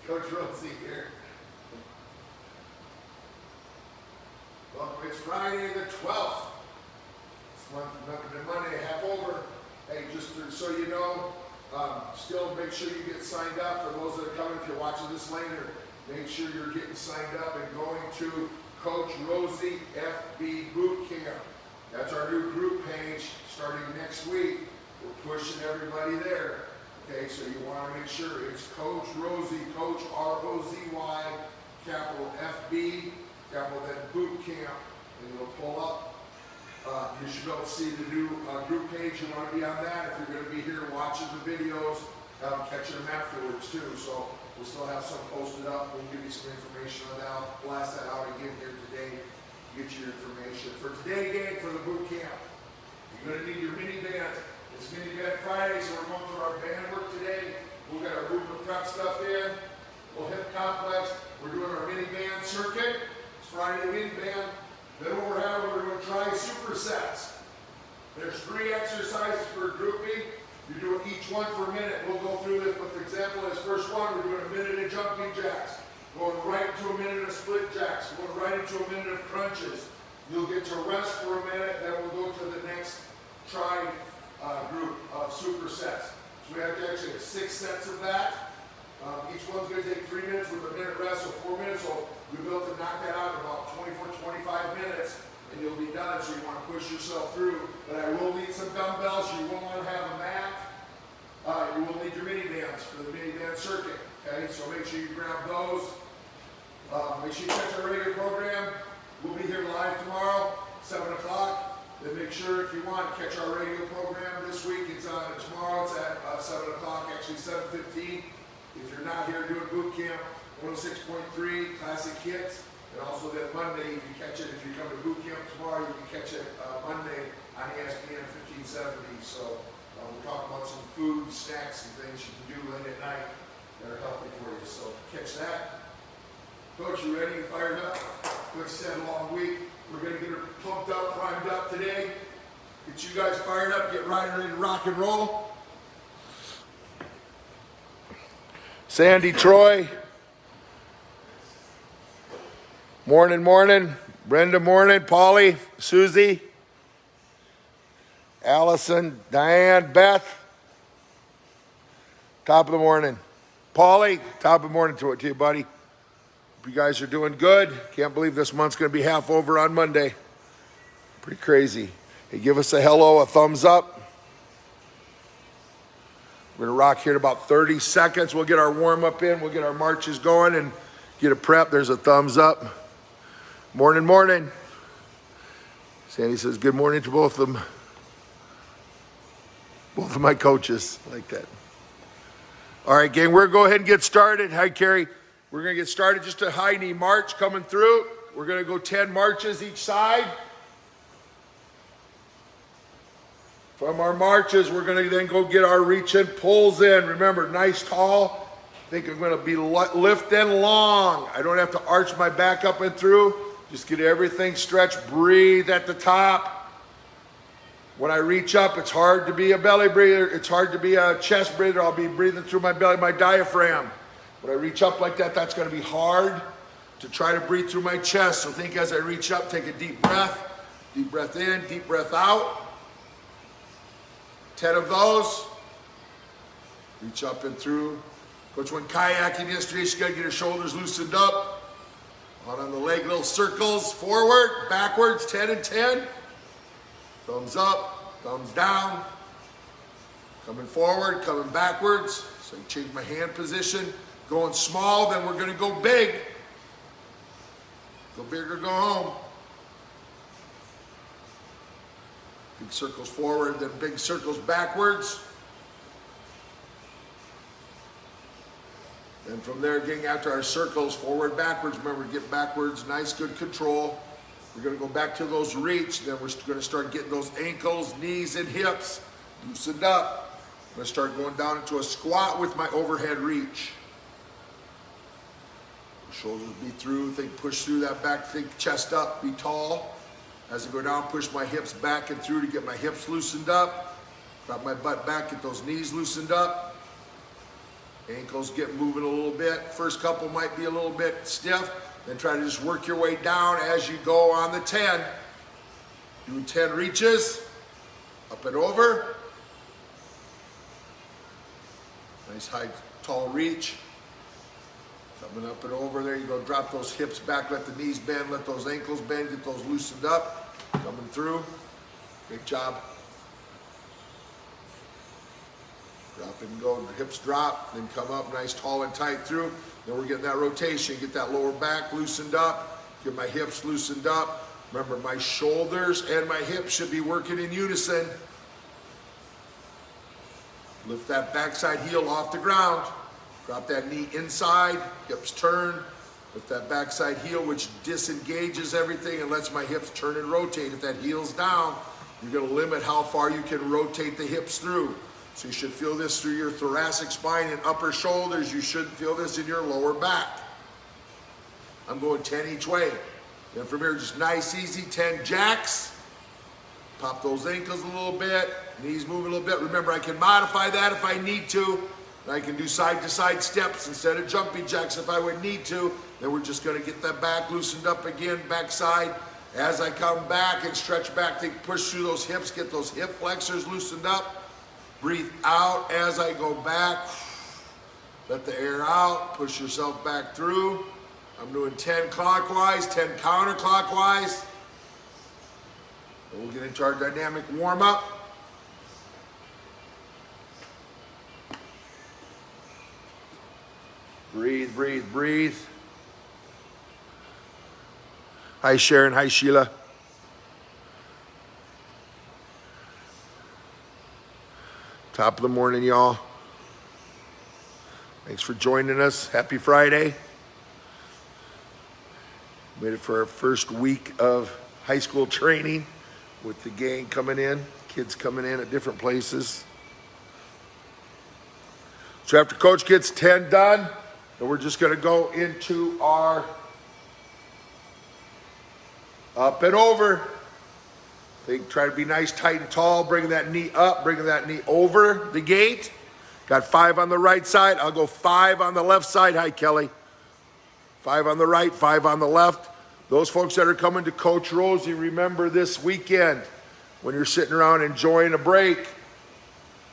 Coach Rozy here. Welcome. It's Friday the 12th. It's Monday, half over. Hey, just so you know, still make sure you get signed up. For those that are coming, if you're watching this later, make sure you're getting signed up and going to Coach Rozy FB Bootcamp. That's our new group page starting next week. We're pushing everybody there. Okay, so you want to make sure it's Coach Rozy, Coach R-O-Z-Y, capital FB, capital then Bootcamp, and it'll pull up. You should be able to see the new group page. You want to be on that. If you're going to be here watching the videos, catching them afterwards too. So we'll still have some posted up. We'll give you some information on that. I'll blast that out again here today. Get your information. For today, gang, for the boot camp, you're going to need your mini band. It's Mini Band Friday, so we're going through our band work today. We've got our movement prep stuff in, little hip complex. We're doing our mini band circuit. It's Friday mini band. Then what we're going to try supersets. There's 3 exercises per grouping. You're doing each one for a minute. We'll go through this, but the example is first one, we're doing a minute of jumping jacks. Going right into a minute of split jacks. Going right into a minute of crunches. You'll get to rest for a minute, then we'll go to the next try group of supersets. So we have actually 6 sets of that. Each one's going to take 3 minutes with a minute rest, so 4 minutes. So you'll be able to knock that out in about 24, 25 minutes, and you'll be done. So you want to push yourself through. But I will need some dumbbells. You won't want to have a mat. You will need your mini bands for the mini band circuit. Okay, so make sure you grab those. Make sure you catch our regular program. We'll be here live tomorrow, 7 o'clock. Then make sure, if you want, to catch our radio program this week. It's on tomorrow. It's at 7 o'clock, actually 7:15. If you're not here doing boot camp, 106.3 classic hits. And also that Monday, you can catch it. If you come to boot camp tomorrow, you can catch it Monday on ESPN 1570. So we'll talk about some food, snacks, and things you can do late at night that are healthy for you. So catch that. Coach, you ready? You fired up? Coach said a long week. We're going to get her pumped up, primed up today. Get you guys fired up, get ready to rock and roll. Sandy, Troy. Morning, morning. Brenda, morning. Polly, Susie, Allison, Diane, Beth. Top of the morning. Polly, top of the morning to you, buddy. You guys are doing good. Can't believe this month's going to be half over on Monday. Pretty crazy. Hey, give us a hello, a thumbs up. We're going to rock here in about 30 seconds. We'll get our warm-up in. We'll get our marches going and get a prep. There's a thumbs up. Morning, morning. Sandy says good morning to both of them. Both of my coaches like that. All right, gang, we're going to go ahead and get started. Hi, Carrie. We're going to get started, just a high knee march coming through. We're going to go 10 marches each side. From our marches, we're going to then go get our reach and pulls in. Remember, nice tall. I think I'm going to be lifting long. I don't have to arch my back up and through. Just get everything stretched. Breathe at the top. When I reach up, it's hard to be a belly breather. It's hard to be a chest breather. I'll be breathing through my belly, my diaphragm. When I reach up like that, that's going to be hard to try to breathe through my chest. So think as I reach up, take a deep breath in, deep breath out. 10 of those. Reach up and through. Coach went kayaking yesterday. She's got to get her shoulders loosened up. On the leg, little circles, forward, backwards, 10 and 10. Thumbs up, thumbs down. Coming forward, coming backwards. So you change my hand position. Going small, then we're going to go big. Go big or go home. Big circles forward, then big circles backwards. And from there, getting after our circles, forward, backwards. Remember, get backwards, nice, good control. We're going to go back to those reach. Then we're going to start getting those ankles, knees, and hips loosened up. I'm going to start going down into a squat with my overhead reach. Shoulders be through, think push through that back, think chest up, be tall. As I go down, push my hips back and through to get my hips loosened up. Drop my butt back, get those knees loosened up. Ankles get moving a little bit. First couple might be a little bit stiff. Then try to just work your way down as you go on the 10. Do 10 reaches. Up and over. Nice high, tall reach. Coming up and over. There you go. Drop those hips back. Let the knees bend. Let those ankles bend. Get those loosened up. Coming through. Great job. Drop and go, hips drop, then come up nice, tall and tight through. Then we're getting that rotation, get that lower back loosened up, get my hips loosened up. Remember, my shoulders and my hips should be working in unison. Lift that backside heel off the ground. Drop that knee inside, hips turn. Lift that backside heel, which disengages everything and lets my hips turn and rotate. If that heel's down, you're gonna limit how far you can rotate the hips through. So you should feel this through your thoracic spine and upper shoulders. You shouldn't feel this in your lower back. I'm going 10 each way. Then from here, just nice, easy 10 jacks. Pop those ankles a little bit, knees move a little bit. Remember, I can modify that if I need to. I can do side-to-side steps instead of jumping jacks if I would need to. Then we're just gonna get that back loosened up again, backside. As I come back and stretch back, to push through those hips, get those hip flexors loosened up. Breathe out as I go back. Let the air out. Push yourself back through. I'm doing 10 clockwise, 10 counterclockwise. And we'll get into our dynamic warm-up. Breathe, breathe, breathe. Hi, Sharon. Hi, Sheila. Top of the morning, y'all. Thanks for joining us. Happy Friday. Made it for our first week of high school training with the gang coming in, kids coming in at different places. So after Coach gets 10 done, then we're just gonna go into our up and over. Try to be nice, tight, and tall. Bring that knee up, bring that knee over the gate. Got 5 on the right side. I'll go 5 on the left side. Hi, Kelly. 5 on the right, 5 on the left. Those folks that are coming to Coach Rozy, remember this weekend when you're sitting around enjoying a break,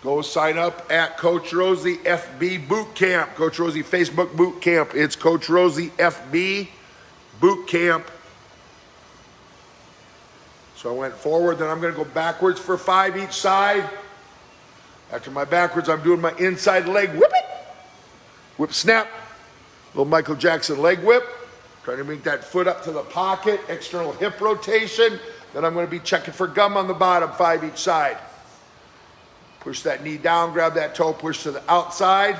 go sign up at Coach Rozy FB Bootcamp. Coach Rozy Facebook Bootcamp. It's Coach Rozy FB Bootcamp. So I went forward, then I'm gonna go backwards for 5 each side. After my backwards, I'm doing my inside leg whip it. Whip snap. Little Michael Jackson leg whip. Trying to make that foot up to the pocket. External hip rotation. Then I'm gonna be checking for gum on the bottom, 5 each side. Push that knee down, grab that toe, push to the outside.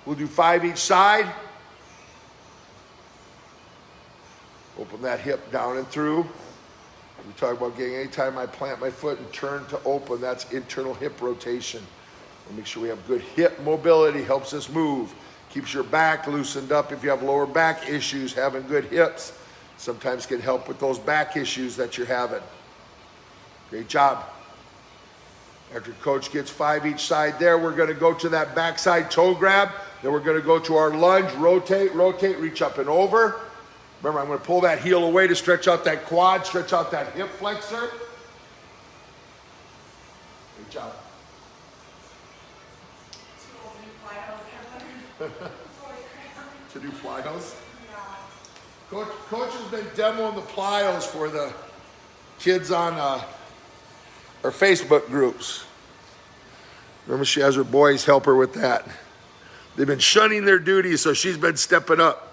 We'll do 5 each side. Open that hip down and through. We talk about getting, anytime I plant my foot and turn to open, that's internal hip rotation. We'll make sure we have good hip mobility, helps us move. Keeps your back loosened up. If you have lower back issues, having good hips sometimes can help with those back issues that you're having. Great job. After Coach gets 5 each side there, we're gonna go to that backside toe grab. Then we're gonna go to our lunge, rotate, rotate, reach up and over. Remember, I'm gonna pull that heel away to stretch out that quad, stretch out that hip flexor. Good job. To do plyos? Yeah. Coach has been demoing the plyos for the kids on our Facebook groups. Remember, she has her boys help her with that. They've been shunning their duties, so she's been stepping up.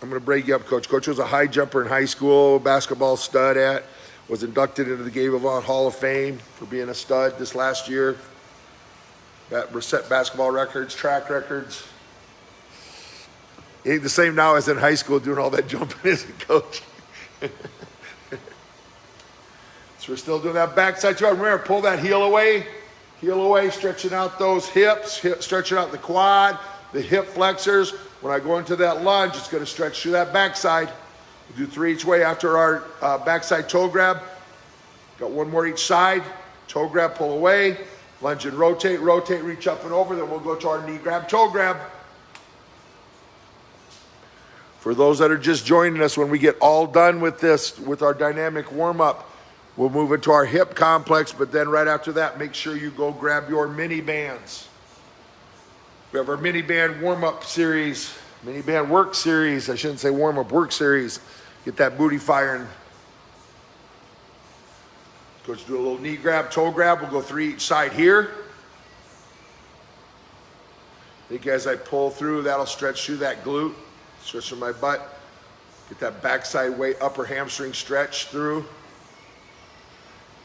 I'm gonna break you up, Coach. Coach was a high jumper in high school, basketball stud was inducted into the Gable Hall of Fame for being a stud this last year. Set basketball records, track records. He ain't the same now as in high school doing all that jumping as a coach. So we're still doing that backside toe. Remember, pull that heel away, stretching out those hips, stretching out the quad, the hip flexors. When I go into that lunge, it's gonna stretch through that backside. We'll do 3 each way after our backside toe grab. Got 1 more each side. Toe grab, pull away. Lunge and rotate, rotate, reach up and over. Then we'll go to our knee grab, toe grab. For those that are just joining us, when we get all done with this, with our dynamic warm-up, we'll move into our hip complex, but then right after that, make sure you go grab your mini bands. We have our mini band warm-up series, mini band work series. I shouldn't say warm-up, work series. Get that booty firing. Coach, do a little knee grab, toe grab. We'll go 3 each side here. I think as I pull through, that'll stretch through that glute, stretch through my butt. Get that backside weight, upper hamstring stretch through.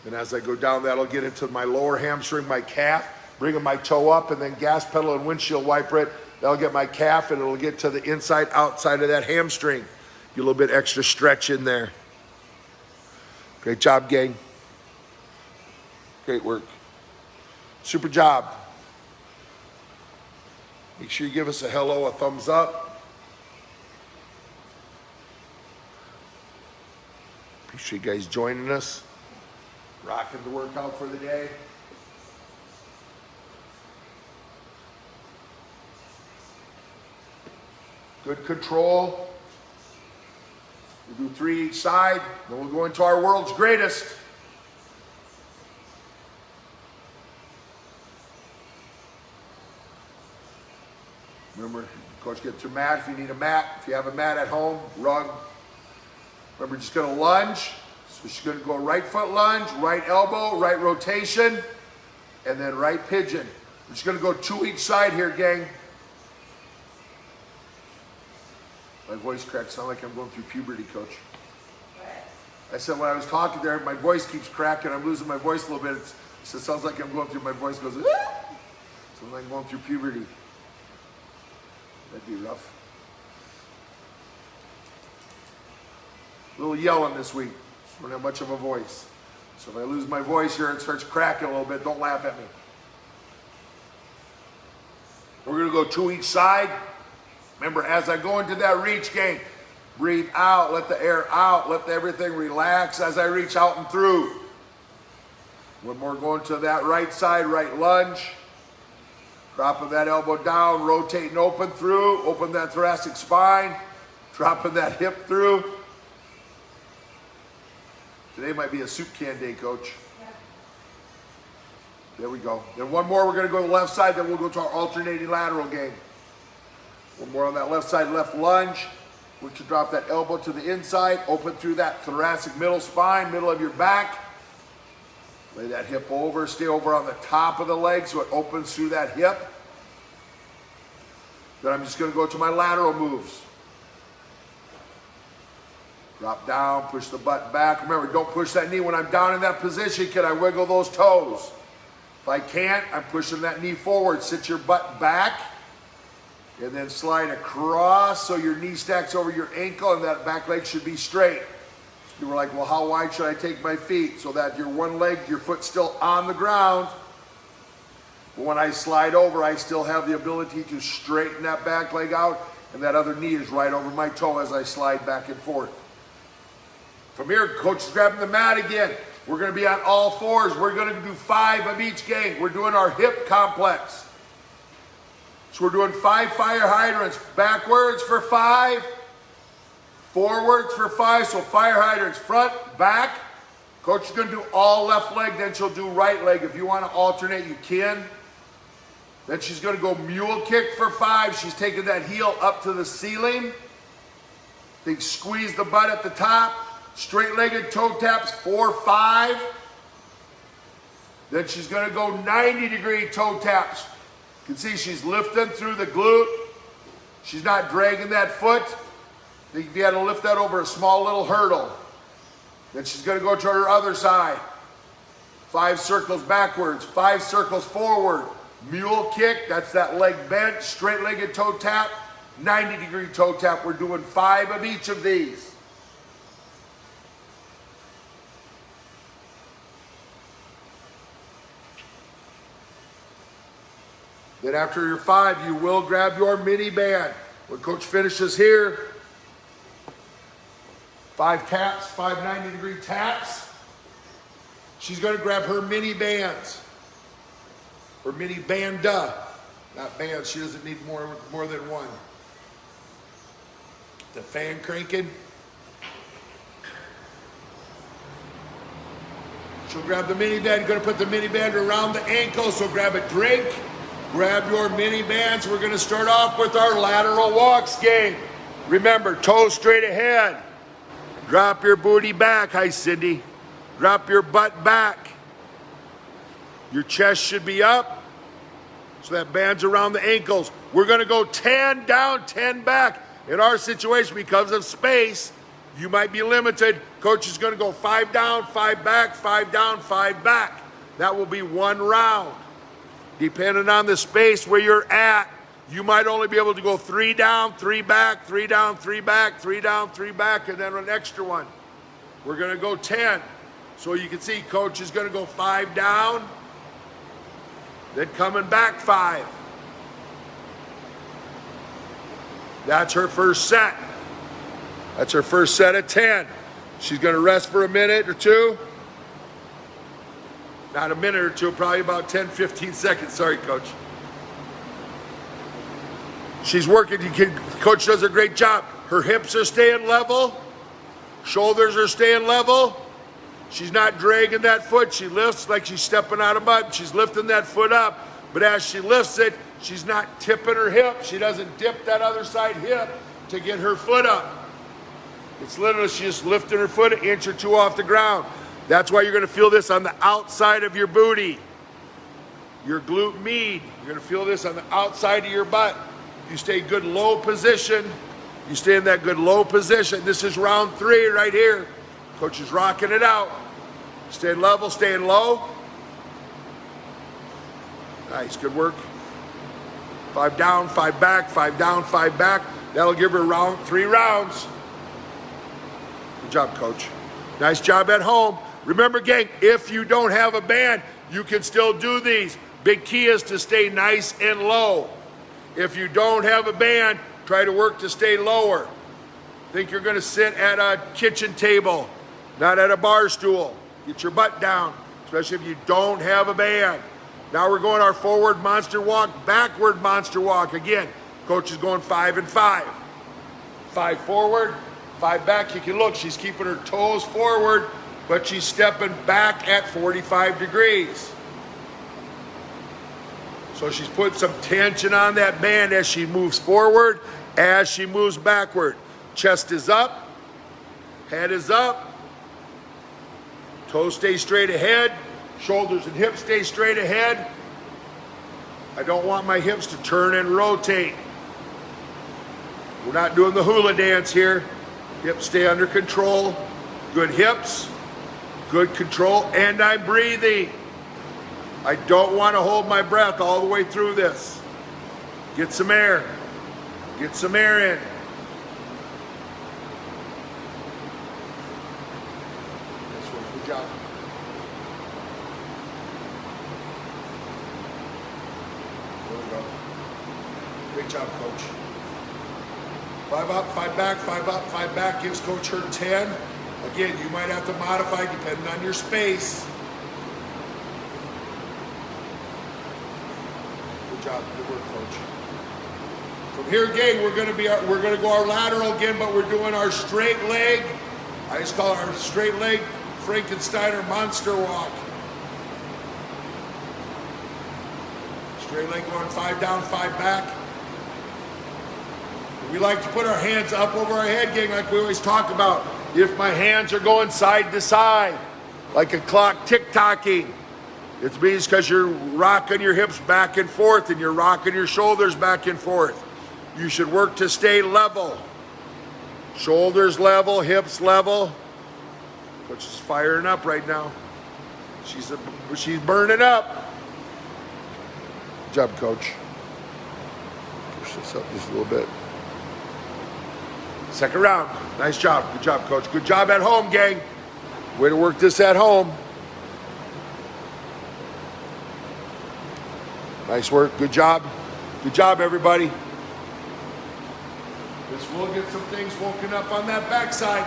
And as I go down, that'll get into my lower hamstring, my calf, bringing my toe up, and then gas pedal and windshield wiper it. That'll get my calf, and it'll get to the inside, outside of that hamstring. Get a little bit extra stretch in there. Great job, gang. Great work. Super job. Make sure you give us a hello, a thumbs up. Appreciate you guys joining us. Rocking the workout for the day. Good control. We'll do 3 each side, then we'll go into our world's greatest. Remember, coach, get your mat if you need a mat. If you have a mat at home, rug. Remember, just gonna lunge. So she's gonna go right foot lunge, right elbow, right rotation, and then right pigeon. We're just gonna go 2 each side here, gang. My voice cracks, sound like I'm going through puberty, coach. I said when I was talking there, my voice keeps cracking. I'm losing my voice a little bit. It sounds like I'm going through, my voice goes, so I'm like going through puberty. That'd be rough. A little yelling this week. I don't have much of a voice. So if I lose my voice here and starts cracking a little bit, don't laugh at me. We're gonna go 2 each side. Remember, as I go into that reach, gang, breathe out, let the air out, let everything relax as I reach out and through. One more going to that right side, right lunge. Dropping that elbow down, rotating open through, open that thoracic spine, dropping that hip through. Today might be a soup can day, coach. Yeah. There we go. Then one more, we're gonna go to the left side, then we'll go to our alternating lateral game. One more on that left side, left lunge. We can drop that elbow to the inside, open through that thoracic middle spine, middle of your back. Lay that hip over, stay over on the top of the leg so it opens through that hip. Then I'm just gonna go to my lateral moves. Drop down, push the butt back. Remember, don't push that knee. When I'm down in that position, can I wiggle those toes? If I can't, I'm pushing that knee forward. Sit your butt back and then slide across so your knee stacks over your ankle and that back leg should be straight. You were like, well, how wide should I take my feet? So that your one leg, your foot's still on the ground. But when I slide over, I still have the ability to straighten that back leg out, and that other knee is right over my toe as I slide back and forth. From here, coach is grabbing the mat again. We're gonna be on all fours. We're gonna do 5 of each, gang. We're doing our hip complex. So we're doing 5 fire hydrants. Backwards for 5. Forwards for 5, so fire hydrants, front, back. Coach is gonna do all left leg, then she'll do right leg. If you wanna alternate, you can. Then she's gonna go mule kick for 5. She's taking that heel up to the ceiling. Then squeeze the butt at the top. Straight-legged toe taps, 4, 5. Then she's gonna go 90-degree toe taps. You can see she's lifting through the glute. She's not dragging that foot. Think if you had to lift that over a small little hurdle. Then she's gonna go to her other side. 5 circles backwards, 5 circles forward. Mule kick, that's that leg bent, straight-legged toe tap, 90-degree toe tap. We're doing 5 of each of these. Then after your 5, you will grab your mini band. When coach finishes here, 5 taps, 5 90-degree taps. She's gonna grab her mini bands. or mini banda. Not band, she doesn't need more than one. The fan cranking. She'll grab the mini band. You're gonna put the mini band around the ankle, so grab a drink, grab your mini bands. We're gonna start off with our lateral walks, gang. Remember, toes straight ahead. Drop your booty back. Hi, Cindy. Drop your butt back. Your chest should be up, so that band's around the ankles. We're gonna go 10 down, 10 back. In our situation, because of space, you might be limited. Coach is gonna go 5 down, 5 back, 5 down, 5 back. That will be 1 round. Depending on the space where you're at, you might only be able to go 3 down, 3 back, 3 down, 3 back, 3 down, 3 back, and then an extra one. We're gonna go 10. So you can see coach is gonna go 5 down, then coming back 5. That's her first set. That's her first set of 10. She's gonna rest for a minute or two. Not a minute or two, probably about 10, 15 seconds. Sorry, coach. She's working. Coach does a great job. Her hips are staying level. Shoulders are staying level. She's not dragging that foot. She lifts like she's stepping out of mud. She's lifting that foot up. But as she lifts it, she's not tipping her hip. She doesn't dip that other side hip to get her foot up. It's literally she's just lifting her foot an inch or two off the ground. That's why you're gonna feel this on the outside of your booty. Your glute med. You're gonna feel this on the outside of your butt. You stay good low position. You stay in that good low position. This is round 3 right here. Coach is rocking it out. Staying level, staying low. Nice, good work. 5 down, 5 back, 5 down, 5 back. That'll give her 3 rounds. Good job, coach. Nice job at home. Remember, gang, if you don't have a band, you can still do these. Big key is to stay nice and low. If you don't have a band, try to work to stay lower. Think you're gonna sit at a kitchen table, not at a bar stool. Get your butt down, especially if you don't have a band. Now we're going our forward monster walk, backward monster walk. Again, coach is going 5 and 5. 5 forward, 5 back. You can look, she's keeping her toes forward, but she's stepping back at 45 degrees. So she's putting some tension on that band as she moves forward, as she moves backward. Chest is up, head is up, toes stay straight ahead, shoulders and hips stay straight ahead. I don't want my hips to turn and rotate. We're not doing the hula dance here. Hips stay under control. Good hips, good control, and I'm breathing. I don't want to hold my breath all the way through this. Get some air. Get some air in. This one, good job. There we go. Great job, coach. 5 up, 5 back, 5 up, 5 back gives coach her 10. Again, you might have to modify depending on your space. Good job, good work, coach. From here again, we're gonna go our lateral again, but we're doing our straight leg. I just call it our straight leg Frankensteiner monster walk. Straight leg going 5 down, 5 back. We like to put our hands up over our head, gang, like we always talk about. If my hands are going side to side, like a clock tick-tocking, it means because you're rocking your hips back and forth and you're rocking your shoulders back and forth. You should work to stay level. Shoulders level, hips level. Coach is firing up right now. She's burning up. Good job, coach. Push this up just a little bit. Second round. Nice job. Good job, coach. Good job at home, gang. Way to work this at home. Nice work. Good job. Good job, everybody. This will get some things woken up on that backside.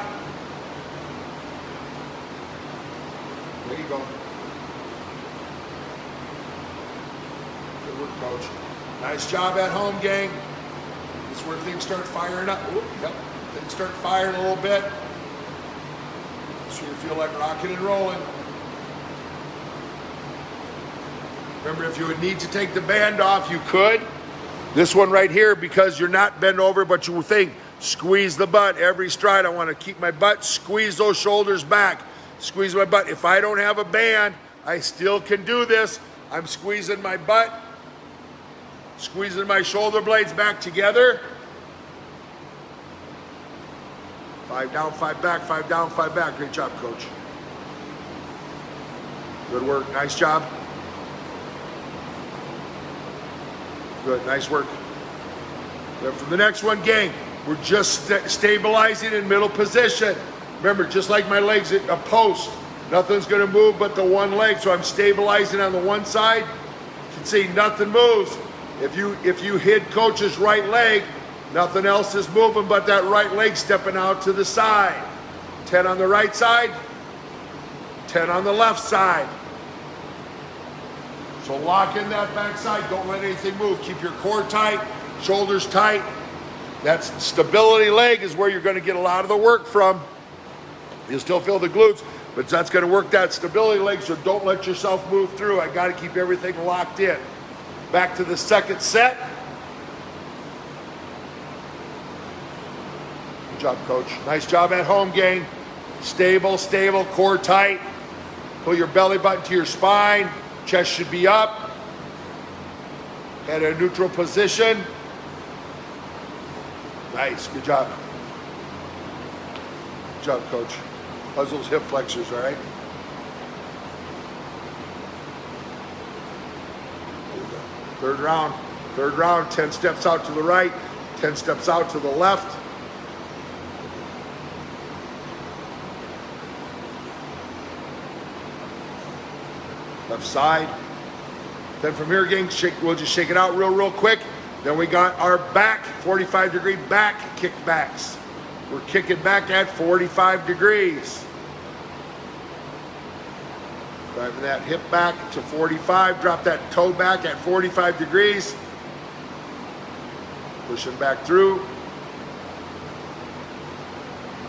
There you go. work, coach. Nice job at home, gang. This is where things start firing up. Ooh, yep. Things start firing a little bit. So you feel like rocking and rolling. Remember, if you would need to take the band off, you could. This one right here, because you're not bent over, but you think, squeeze the butt every stride. I want to keep my butt, squeeze those shoulders back, squeeze my butt. If I don't have a band, I still can do this. I'm squeezing my butt, squeezing my shoulder blades back together. 5 down, 5 back, 5 down, 5 back. Great job, coach. Good work, nice job. Good, nice work. Then for the next one, gang, we're just stabilizing in middle position. Remember, just like my legs at a post, nothing's gonna move but the one leg, so I'm stabilizing on the one side. You can see nothing moves. If you hit coach's right leg, nothing else is moving but that right leg stepping out to the side. 10 on the right side, 10 on the left side. So lock in that back side, don't let anything move. Keep your core tight, shoulders tight. That stability leg is where you're gonna get a lot of the work from. You'll still feel the glutes, but that's gonna work that stability leg, so don't let yourself move through. I gotta keep everything locked in. Back to the second set. Good job, coach. Nice job at home, gang. Stable, stable, core tight. Pull your belly button to your spine. Chest should be up. Head in a neutral position. Nice, good job. Good job, coach. How's those hip flexors, all right? Third round, 10 steps out to the right, 10 steps out to the left. Left side. Then from here, gang, we'll just shake it out real quick. Then we got our back, 45-degree back kickbacks. We're kicking back at 45 degrees. Driving that hip back to 45, drop that toe back at 45 degrees. Pushing back through.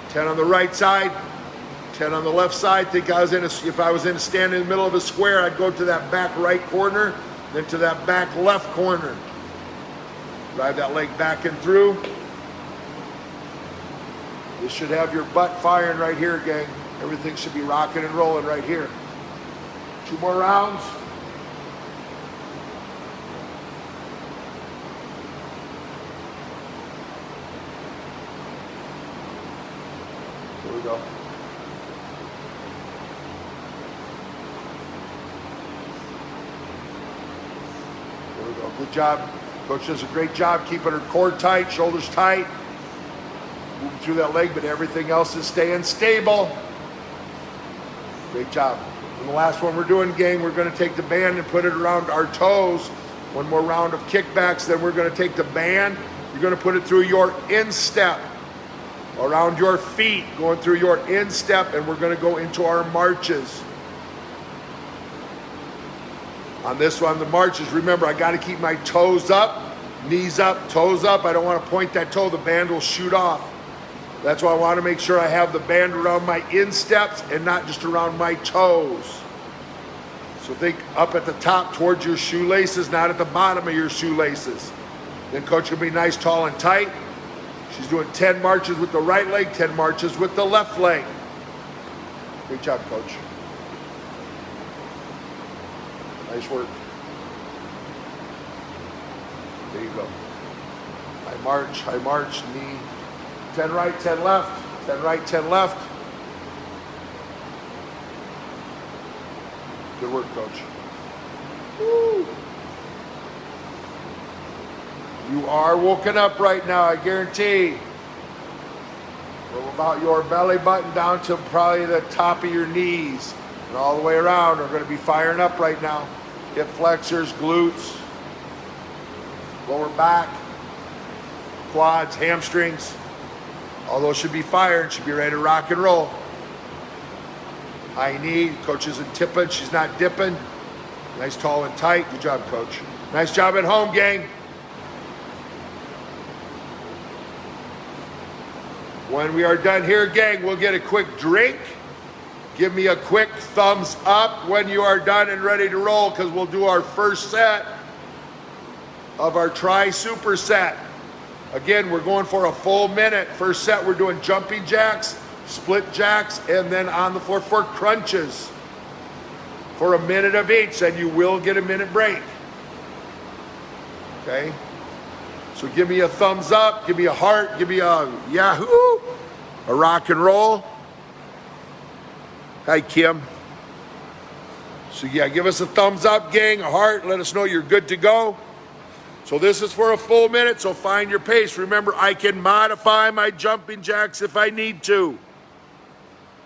10 on the right side, 10 on the left side. Think if I was standing in the middle of a square, I'd go to that back right corner, then to that back left corner. Drive that leg back and through. This should have your butt firing right here, gang. Everything should be rocking and rolling right here. 2 more rounds. Here we go. There we go. Good job. Coach does a great job keeping her core tight, shoulders tight. Moving through that leg, but everything else is staying stable. Great job. And the last one we're doing, gang, we're going to take the band and put it around our toes. One more round of kickbacks, then we're going to take the band. You're going to put it through your instep, around your feet, going through your instep, and we're going to go into our marches. On this one, the marches, remember, I got to keep my toes up, knees up, toes up. I don't want to point that toe. The band will shoot off. That's why I want to make sure I have the band around my insteps and not just around my toes. So think up at the top towards your shoelaces, not at the bottom of your shoelaces. Then coach will be nice, tall, and tight. She's doing 10 marches with the right leg, 10 marches with the left leg. Great job, coach. Nice work. There you go. High march, knee. 10 right, 10 left. 10 right, 10 left. Good work, coach. Woo. You are woken up right now, I guarantee. From about your belly button down to probably the top of your knees and all the way around are going to be firing up right now. Hip flexors, glutes, lower back, quads, hamstrings. All those should be firing, should be ready to rock and roll. High knee, coach isn't tipping, she's not dipping. Nice, tall, and tight. Good job, coach. Nice job at home, gang. When we are done here, gang, we'll get a quick drink. Give me a quick thumbs up when you are done and ready to roll, because we'll do our first set of our Tri Super set. Again, we're going for a full minute. First set, we're doing jumping jacks, split jacks, and then on the floor for crunches for a minute of each, and you will get a minute break. Okay? So give me a thumbs up, give me a heart, give me a yahoo, a rock and roll. Hi, Kim. So yeah, give us a thumbs up, gang, a heart. Let us know you're good to go. So this is for a full minute, so find your pace. Remember, I can modify my jumping jacks if I need to.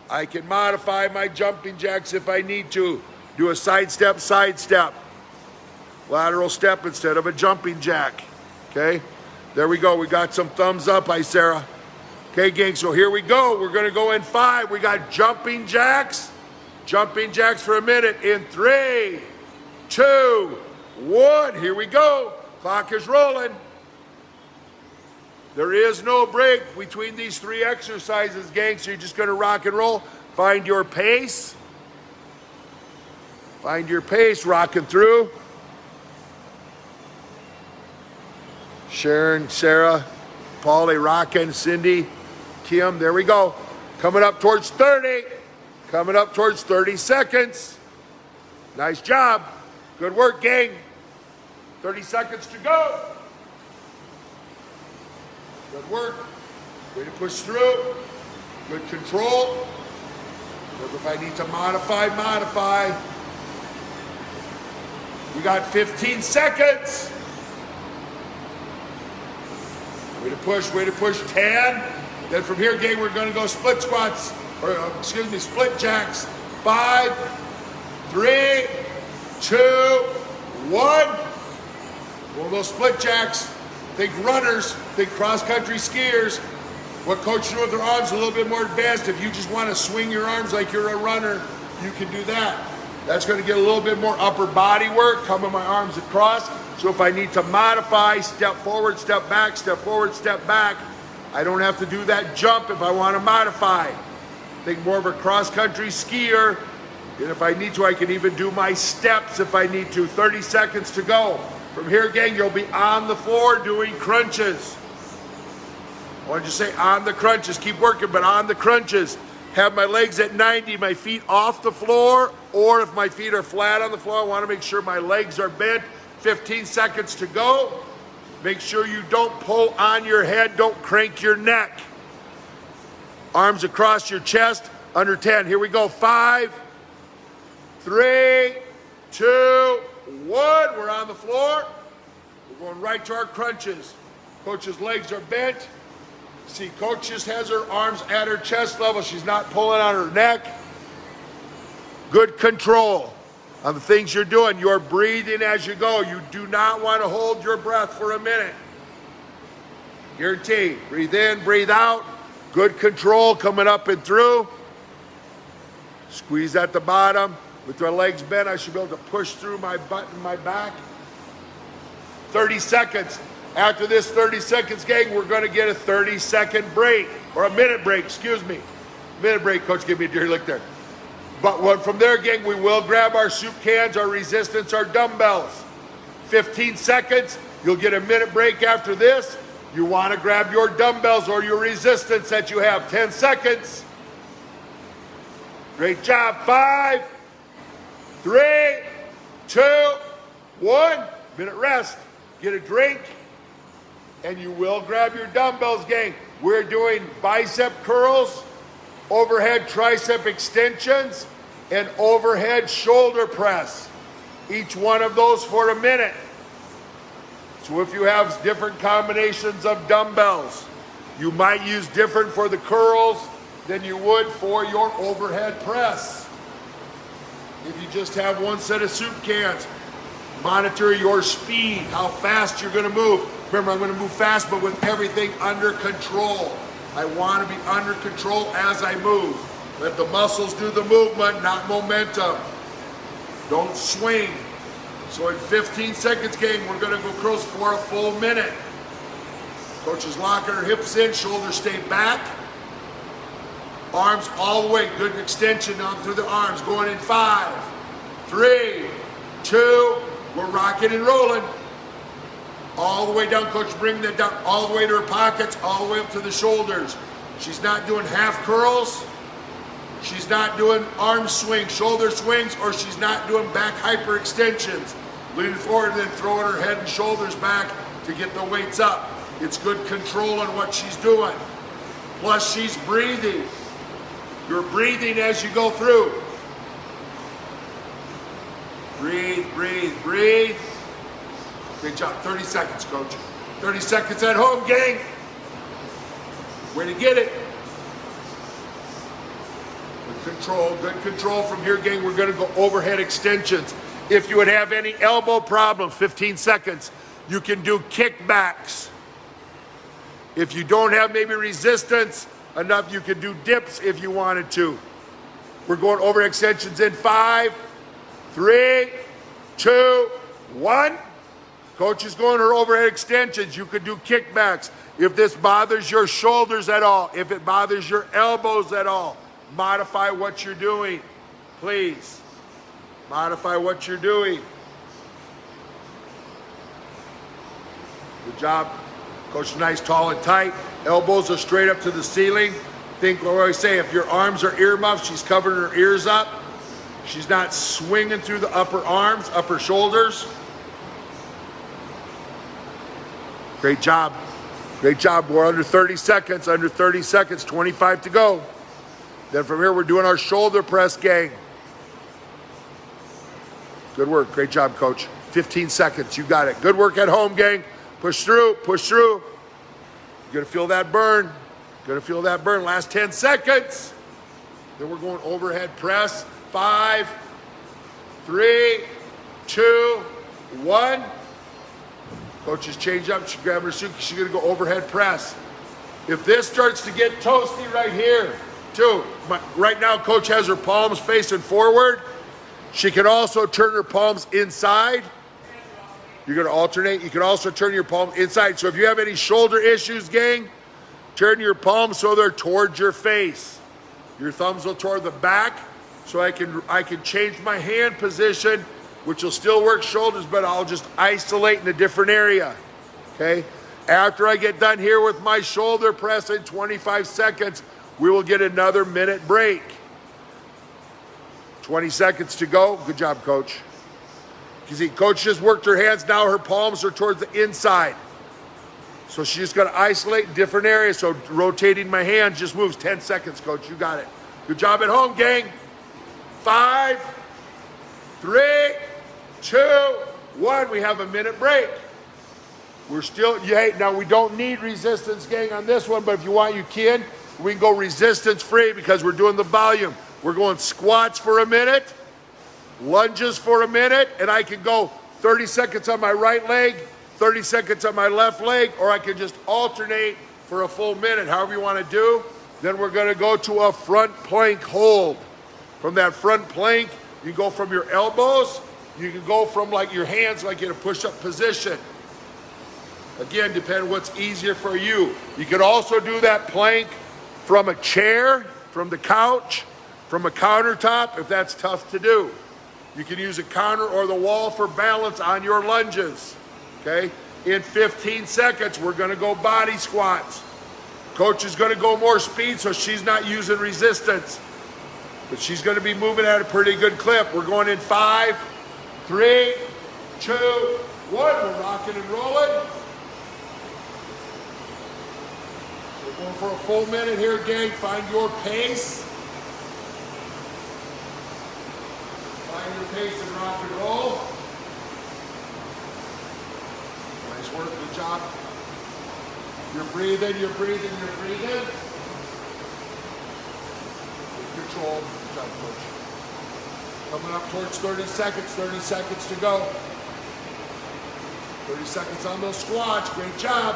I can modify my jumping jacks if I need to. Do a side step, lateral step instead of a jumping jack. Okay, there we go. We got some thumbs up. Hi, Sarah. Okay, gang, so here we go. We're gonna go in 5. We got jumping jacks for a minute in 3, 2, 1. Here we go. Clock is rolling. There is no break between these 3 exercises, gang, so you're just gonna rock and roll. Find your pace. Find your pace, rocking through. Sharon, Sarah, Paulie, rocking, Cindy, Kim, there we go. Coming up towards 30. Coming up towards 30 seconds. Nice job. Good work, gang. 30 seconds to go. Good work. Way to push through. Good control. Look, if I need to modify. We got 15 seconds. Way to push, 10. Then from here, gang, we're gonna go split squats, or split jacks. 5, 3, 2, 1. We'll go split jacks. Think runners, think cross-country skiers. What coach do with their arms a little bit more advanced. If you just wanna swing your arms like you're a runner, you can do that. That's gonna get a little bit more upper body work, coming my arms across. So if I need to modify, step forward, step back, step forward, step back, I don't have to do that jump if I want to modify. Think more of a cross-country skier. And if I need to, I can even do my steps if I need to. 30 seconds to go. From here, gang, you'll be on the floor doing crunches. I want you to say on the crunches. Keep working, but on the crunches. Have my legs at 90, my feet off the floor, or if my feet are flat on the floor, I want to make sure my legs are bent. 15 seconds to go. Make sure you don't pull on your head, don't crank your neck. Arms across your chest, under 10. Here we go, 5, 3, 2, 1. We're on the floor. We're going right to our crunches. Coach's legs are bent. See, Coach just has her arms at her chest level. She's not pulling on her neck. Good control on the things you're doing. You're breathing as you go. You do not want to hold your breath for a minute. Guarantee. Breathe in, breathe out. Good control coming up and through. Squeeze at the bottom. With my legs bent, I should be able to push through my butt and my back. 30 seconds. After this 30 seconds, gang, we're going to get a 30-second break. Or a minute break, excuse me. Minute break, Coach, give me a deer lick there. But from there, gang, we will grab our soup cans, our resistance, our dumbbells. 15 seconds. You'll get a minute break after this. You want to grab your dumbbells or your resistance that you have. 10 seconds. Great job. 5, 3, 2, 1. Minute rest. Get a drink. And you will grab your dumbbells, gang. We're doing bicep curls, overhead tricep extensions, and overhead shoulder press. Each one of those for a minute. So if you have different combinations of dumbbells, you might use different for the curls than you would for your overhead press. If you just have one set of soup cans, monitor your speed, how fast you're gonna move. Remember, I'm gonna move fast, but with everything under control. I wanna be under control as I move. Let the muscles do the movement, not momentum. Don't swing. So in 15 seconds, gang, we're gonna go curls for a full minute. Coach is locking her hips in, shoulders stay back. Arms all the way, good extension down through the arms. Going in 5, 3, 2, we're rocking and rolling. All the way down, coach, bring that down all the way to her pockets, all the way up to the shoulders. She's not doing half curls. She's not doing arm swings, shoulder swings, or she's not doing back hyperextensions. Leaning forward and then throwing her head and shoulders back to get the weights up. It's good control on what she's doing. Plus she's breathing. You're breathing as you go through. Breathe, breathe, breathe. Good job. 30 seconds, coach. 30 seconds at home, gang. Way to get it. Good control from here, gang. We're gonna go overhead extensions. If you would have any elbow problems, 15 seconds, you can do kickbacks. If you don't have maybe resistance enough, you can do dips if you wanted to. We're going over extensions in 5, 3, 2, 1. Coach is going her overhead extensions. You could do kickbacks. If this bothers your shoulders at all, if it bothers your elbows at all, modify what you're doing, please. Modify what you're doing. Good job. Coach, nice, tall and tight. Elbows are straight up to the ceiling. Think what I say, if your arms are earmuffs, she's covering her ears up. She's not swinging through the upper arms, upper shoulders. Great job. Great job. We're under 30 seconds, 25 to go. Then from here, we're doing our shoulder press, gang. Good work. Great job, coach. 15 seconds. You got it. Good work at home, gang. Push through. Push through. You're going to feel that burn. Going to feel that burn. Last 10 seconds. Then we're going overhead press. 5, 3, 2, 1. Coach has changed up. She's grabbing her suit. She's going to go overhead press. If this starts to get toasty right here, too. Right now, coach has her palms facing forward. She can also turn her palms inside. You're going to alternate. You can also turn your palm inside. So if you have any shoulder issues, gang, turn your palms so they're towards your face. Your thumbs will toward the back, so I can change my hand position, which will still work shoulders, but I'll just isolate in a different area. Okay? After I get done here with my shoulder press in 25 seconds, we will get another minute break. 20 seconds to go. Good job, coach. You see, coach just worked her hands. Now her palms are towards the inside. So she's just going to isolate different areas. So rotating my hands just moves. 10 seconds, coach. You got it. Good job at home, gang. 5, 3, 2, 1. We have a minute break. We're still, now we don't need resistance, gang, on this one, but if you want, you can. We can go resistance free because we're doing the volume. We're going squats for a minute, lunges for a minute, and I can go 30 seconds on my right leg, 30 seconds on my left leg, or I can just alternate for a full minute, however you want to do. Then we're going to go to a front plank hold. From that front plank, you go from your elbows, you can go from like your hands like in a push-up position. Again, depending what's easier for you. You could also do that plank from a chair, from the couch, from a countertop, if that's tough to do. You can use a counter or the wall for balance on your lunges, okay? In 15 seconds, we're gonna go body squats. Coach is gonna go more speed, so she's not using resistance, but she's gonna be moving at a pretty good clip. We're going in 5, 3, 2, 1. We're rocking and rolling. We're going for a full minute here, gang. Find your pace. Find your pace and rock and roll. Nice work, good job. You're breathing, you're breathing, you're breathing. Good control. Good job, coach. Coming up towards 30 seconds to go. 30 seconds on those squats, great job.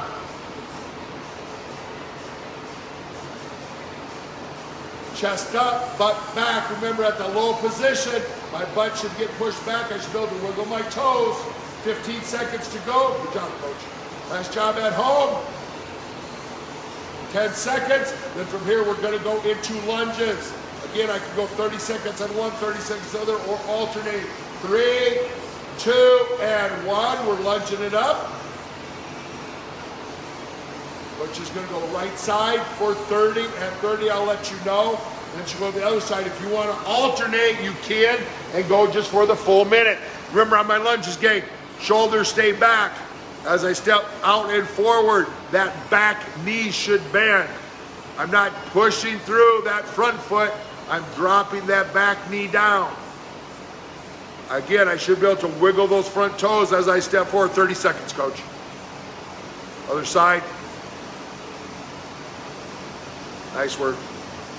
chest up, butt back. Remember, at the low position, my butt should get pushed back. I should be able to wiggle my toes. 15 seconds to go. Good job, coach. Nice job at home. 10 seconds. Then from here, we're going to go into lunges. Again, I can go 30 seconds on one, 30 seconds on the other, or alternate. 3, 2, and 1. We're lunging it up. Coach is going to go right side for 30. At 30, I'll let you know. Then she'll go to the other side. If you want to alternate, you can, and go just for the full minute. Remember, on my lunges, gang, shoulders stay back. As I step out and forward, that back knee should bend. I'm not pushing through that front foot. I'm dropping that back knee down. Again, I should be able to wiggle those front toes as I step forward. 30 seconds, coach. Other side. Nice work.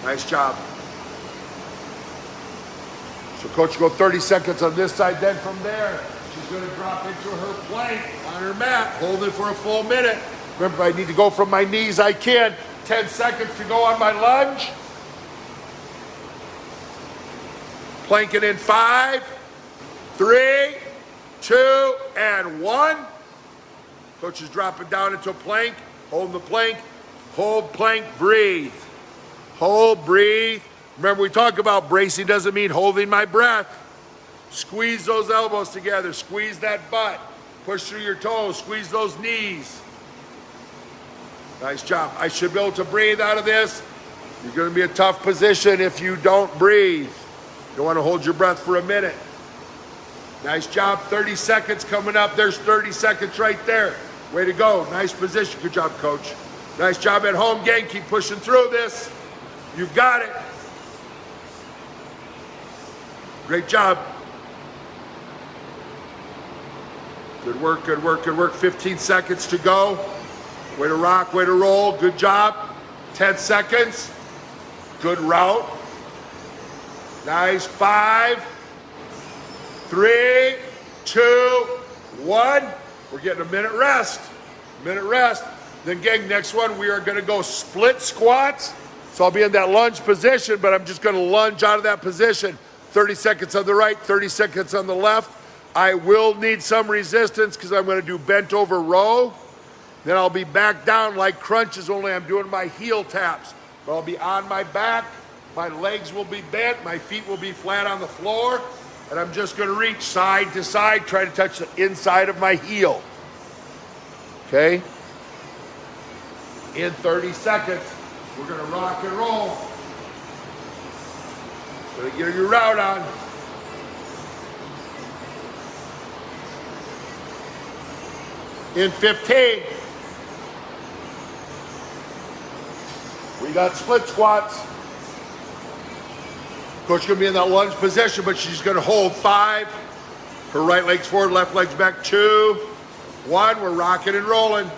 Nice job. So coach will go 30 seconds on this side. Then from there, she's going to drop into her plank on her mat. Hold it for a full minute. Remember, if I need to go from my knees, I can. 10 seconds to go on my lunge. Planking in 5, 3, 2, and 1. Coach is dropping down into a plank. Hold the plank. Hold, plank, breathe. Hold, breathe. Remember, we talk about bracing doesn't mean holding my breath. Squeeze those elbows together. Squeeze that butt. Push through your toes. Squeeze those knees. Nice job. I should be able to breathe out of this. You're going to be in a tough position if you don't breathe. You want to hold your breath for a minute. Nice job. 30 seconds coming up. There's 30 seconds right there. Way to go. Nice position. Good job, coach. Nice job at home, gang. Keep pushing through this. You've got it. Great job. Good work, good work, good work. 15 seconds to go. Way to rock, way to roll. Good job. 10 seconds. Good route. Nice. 5, 3, 2, 1. We're getting a minute rest. Minute rest. Then, gang, next one, we are going to go split squats. So I'll be in that lunge position, but I'm just going to lunge out of that position. 30 seconds on the right, 30 seconds on the left. I will need some resistance because I'm going to do bent over row. Then I'll be back down like crunches, only I'm doing my heel taps. But I'll be on my back. My legs will be bent. My feet will be flat on the floor. And I'm just going to reach side to side, try to touch the inside of my heel. Okay? In 30 seconds, we're going to rock and roll. Going to get your route on. In 15, we got split squats. Coach is going to be in that lunge position, but she's going to hold 5. Her right leg's forward, left leg's back. 2, 1. We're rocking and rolling.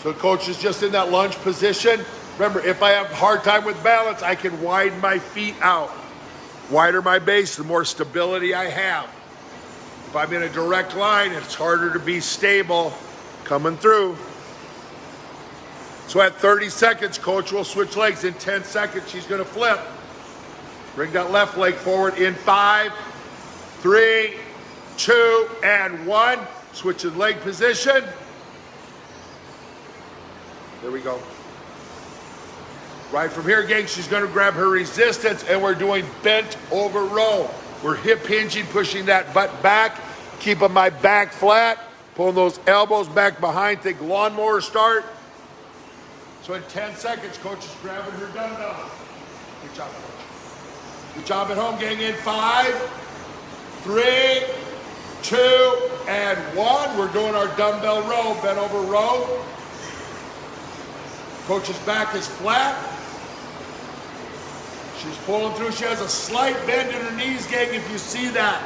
So coach is just in that lunge position. Remember, if I have a hard time with balance, I can widen my feet out. Wider my base, the more stability I have. If I'm in a direct line, it's harder to be stable coming through. So at 30 seconds, coach will switch legs. In 10 seconds, she's going to flip. Bring that left leg forward in 5, 3, 2, and 1. Switching leg position. There we go. Right from here, gang, she's going to grab her resistance, and we're doing bent over row. We're hip hinging, pushing that butt back, keeping my back flat, pulling those elbows back behind. Think lawnmower start. So in 10 seconds, coach is grabbing her dumbbells. Good job, coach. Good job at home, gang. In 5, 3, 2, and 1. We're doing our dumbbell row, bent over row. Coach's back is flat. She's pulling through. She has a slight bend in her knees, gang, if you see that.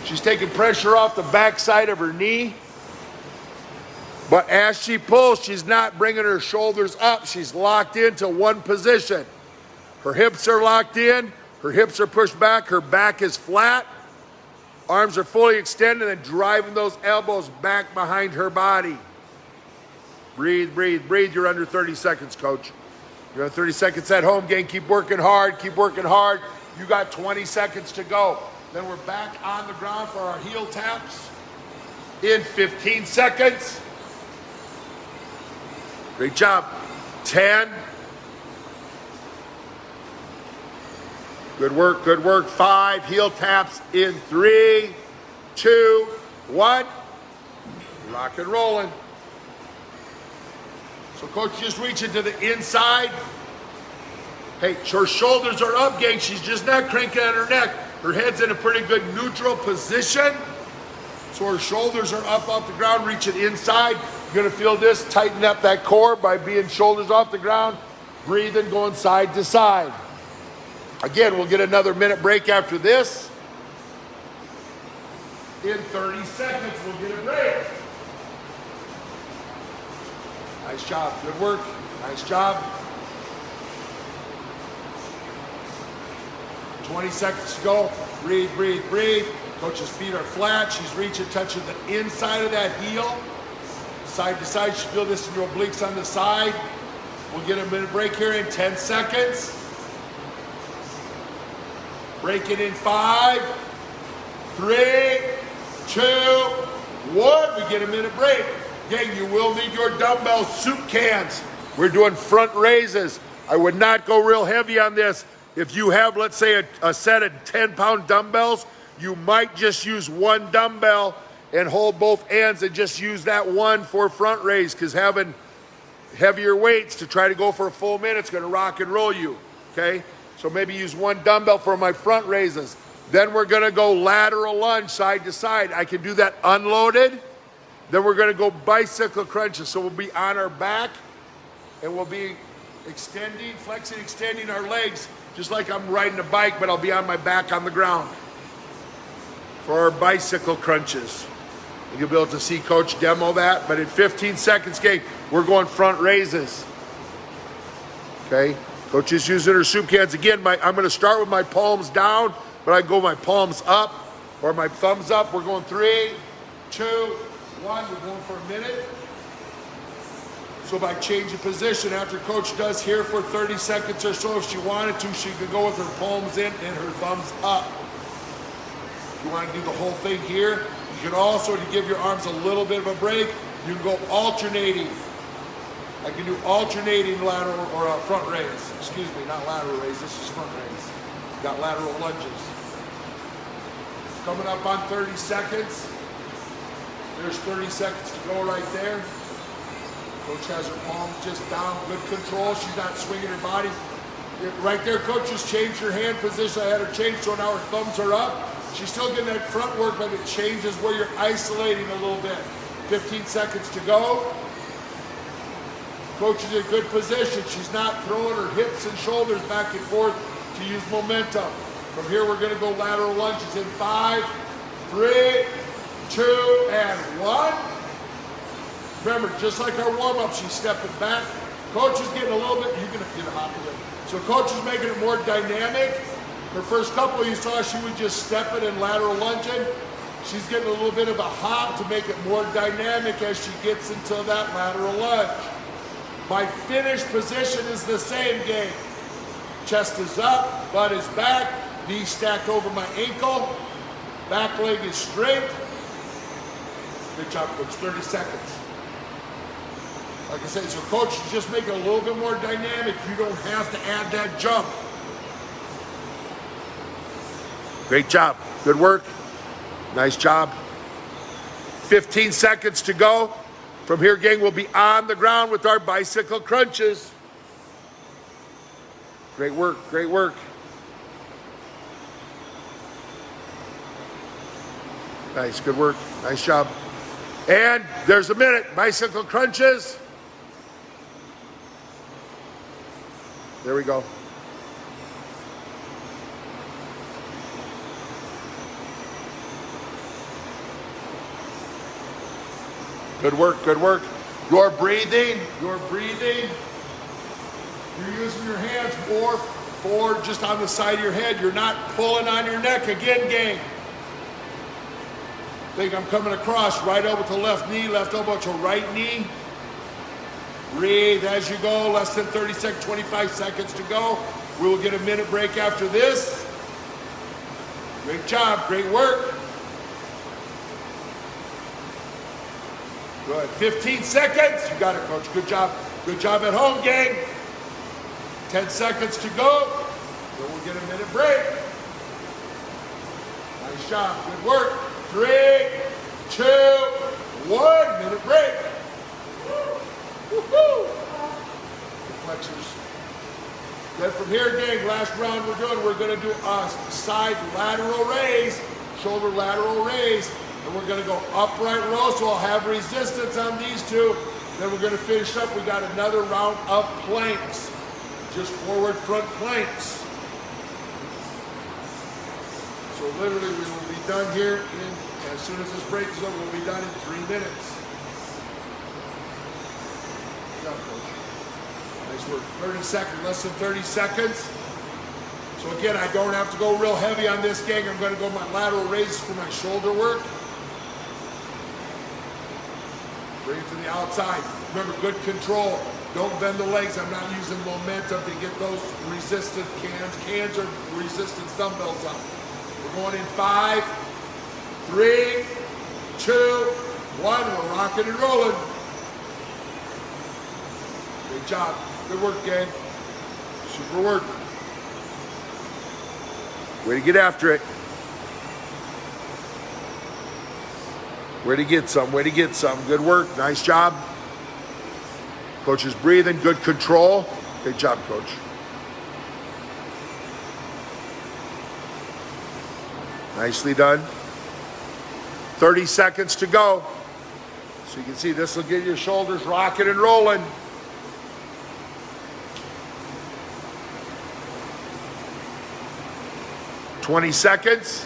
She's taking pressure off the backside of her knee. But as she pulls, she's not bringing her shoulders up. She's locked into one position. Her hips are locked in. Her hips are pushed back. Her back is flat. Arms are fully extended and driving those elbows back behind her body. Breathe, breathe, breathe. You're under 30 seconds, coach. You're on 30 seconds at home, gang. Keep working hard. Keep working hard. You got 20 seconds to go. Then we're back on the ground for our heel taps in 15 seconds. Great job. 10. Good work, good work. 5 heel taps in 3, 2, 1. Rock and rolling. So coach just reaching to the inside. Hey, her shoulders are up, gang. She's just not cranking on her neck. Her head's in a pretty good neutral position. So her shoulders are up off the ground, reaching inside. You're gonna feel this, tighten up that core by being shoulders off the ground, breathing, going side to side. Again, we'll get another minute break after this. In 30 seconds, we'll get a break. Nice job, good work, nice job. 20 seconds to go. Breathe, breathe, breathe. Coach's feet are flat. She's reaching, touching the inside of that heel. Side to side, you feel this in your obliques on the side. We'll get a minute break here in 10 seconds. Break it in 5, 3, 2, 1. We get a minute break. Gang, you will need your dumbbell soup cans. We're doing front raises. I would not go real heavy on this. If you have, let's say, a set of 10-pound dumbbells, you might just use one dumbbell and hold both ends and just use that one for front raise, because having heavier weights to try to go for a full minute is going to rock and roll you, okay? So maybe use one dumbbell for my front raises. Then we're going to go lateral lunge side to side. I can do that unloaded. Then we're going to go bicycle crunches. So we'll be on our back and we'll be extending, flexing, extending our legs just like I'm riding a bike, but I'll be on my back on the ground for our bicycle crunches. You'll be able to see Coach demo that, but in 15 seconds, gang, we're going front raises. Okay, Coach is using her soup cans. Again, I'm gonna start with my palms down, but I can go my palms up or my thumbs up. We're going 3, 2, 1, we're going for a minute. So by changing position, after Coach does here for 30 seconds or so, if she wanted to, she could go with her palms in and her thumbs up. If you want to do the whole thing here, you can also, to give your arms a little bit of a break, you can go alternating. I can do alternating lateral or front raise. Excuse me, not lateral raise, this is front raise. Got lateral lunges. Coming up on 30 seconds. There's 30 seconds to go right there. Coach has her palms just down, good control. She's not swinging her body. Right there, Coach just changed her hand position. I had her change, so now her thumbs are up. She's still getting that front work, but it changes where you're isolating a little bit. 15 seconds to go. Coach is in good position. She's not throwing her hips and shoulders back and forth to use momentum. From here, we're going to go lateral lunges in 5, 3, 2, and 1. Remember, just like our warm-up, she's stepping back. Coach is getting a little bit, you're going to get a hop again. So Coach is making it more dynamic. Her first couple you saw, she would just step it and lateral lunging. She's getting a little bit of a hop to make it more dynamic as she gets into that lateral lunge. My finish position is the same, gang. Chest is up, butt is back, knees stacked over my ankle, back leg is straight. Good job, Coach, 30 seconds. Like I said, so Coach is just making it a little bit more dynamic. You don't have to add that jump. Great job, good work, nice job. 15 seconds to go. From here, gang, we'll be on the ground with our bicycle crunches. Great work, great work. Nice, good work, nice job. And there's a minute, bicycle crunches. There we go. Good work, good work. You're breathing, you're breathing. You're using your hands more forward just on the side of your head. You're not pulling on your neck again, gang. Think I'm coming across, right elbow to left knee, left elbow to right knee. Breathe as you go. Less than 30 seconds, 25 seconds to go. We will get a minute break after this. Great job, great work. Good, 15 seconds. You got it, coach. Good job. Good job at home, gang. 10 seconds to go. Then we'll get a minute break. Nice job, good work. 3, 2, 1, minute break. Woo-hoo. Flexors. Then from here, gang, last round we're going to do a side lateral raise, shoulder lateral raise, and we're going to go upright row, so I'll have resistance on these two. Then we're going to finish up. We got another round of planks, just forward front planks. So literally we will be done here as soon as this break is over, we'll be done in 3 minutes. Good job, coach. Nice work. 30 seconds, less than 30 seconds. So again, I don't have to go real heavy on this, gang. I'm going to go my lateral raises for my shoulder work. Bring it to the outside. Remember, good control. Don't bend the legs. I'm not using momentum to get those resistant cans. Cans are resistance dumbbells up. We're going in 5, 3, 2, 1. We're rocking and rolling. Great job. Good work, gang. Super work. Way to get after it. Way to get some. Way to get some. Good work. Nice job. Coach is breathing. Good control. Great job, coach. Nicely done. 30 seconds to go. So you can see this will get your shoulders rocking and rolling. $20 seconds.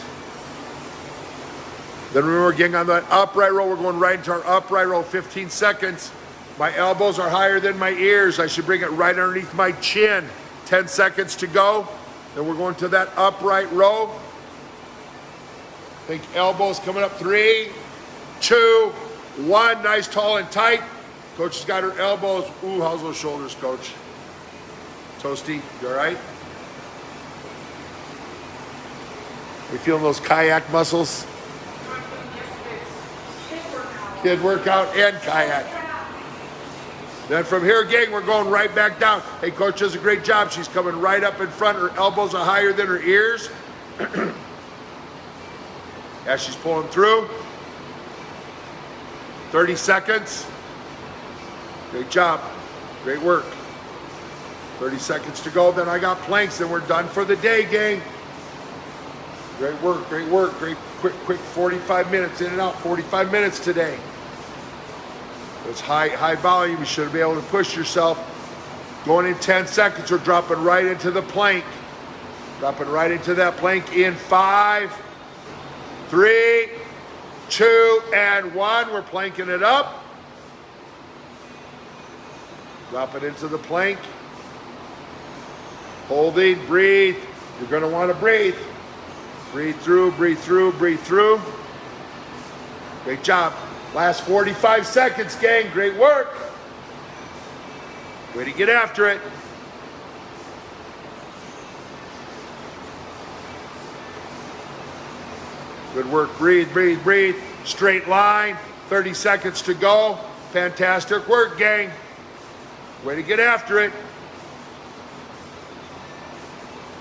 Then remember, getting on the upright row, we're going right into our upright row, 15 seconds. My elbows are higher than my ears. I should bring it right underneath my chin. 10 seconds to go. Then we're going to that upright row. Think elbows coming up. 3, 2, 1. Nice, tall, and tight. Coach has got her elbows. Ooh, how's those shoulders, coach? Toasty, you all right? You feeling those kayak muscles? Kid workout and kayak. Then from here, gang, we're going right back down. Hey, coach does a great job. She's coming right up in front. Her elbows are higher than her ears. As she's pulling through. 30 seconds. Great job. Great work. 30 seconds to go. Then I got planks and we're done for the day, gang. Great work, great work. Great, quick 45 minutes in and out. 45 minutes today. It's high volume. You should be able to push yourself. Going in 10 seconds, we're dropping right into the plank. Dropping right into that plank in 5, 3, 2, and 1. We're planking it up. Drop it into the plank. Holding, breathe. You're going to want to breathe. Breathe through, breathe through, breathe through. Great job. Last 45 seconds, gang. Great work. Way to get after it. Good work. Breathe, breathe, breathe. Straight line. 30 seconds to go. Fantastic work, gang. Way to get after it.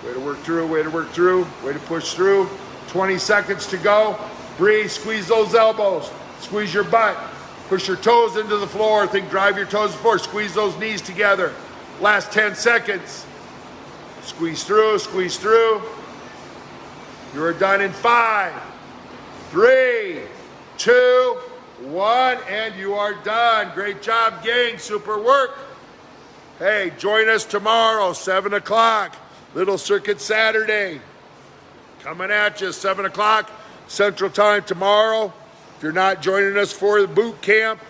Way to work through, way to work through, way to push through. 20 seconds to go. Breathe, squeeze those elbows. Squeeze your butt. Push your toes into the floor. Think drive your toes to the floor. Squeeze those knees together. Last 10 seconds. Squeeze through, squeeze through. You are done in 5, 3, 2, 1, and you are done. Great job, gang. Super work. Hey, join us tomorrow, 7 o'clock. Little Circuit Saturday. Coming at you, 7 o'clock Central Time tomorrow. If you're not joining us for the boot camp,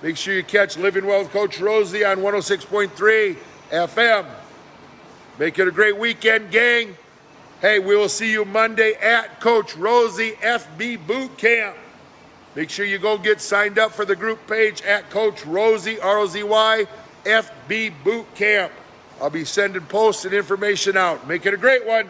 make sure you catch Living Well with Coach Rozy on 106.3 FM. Make it a great weekend, gang. Hey, we will see you Monday at Coach Rozy FB Bootcamp. Make sure you go get signed up for the group page at Coach Rozy, R-O-Z-Y, FB Bootcamp. I'll be sending posts and information out. Make it a great one.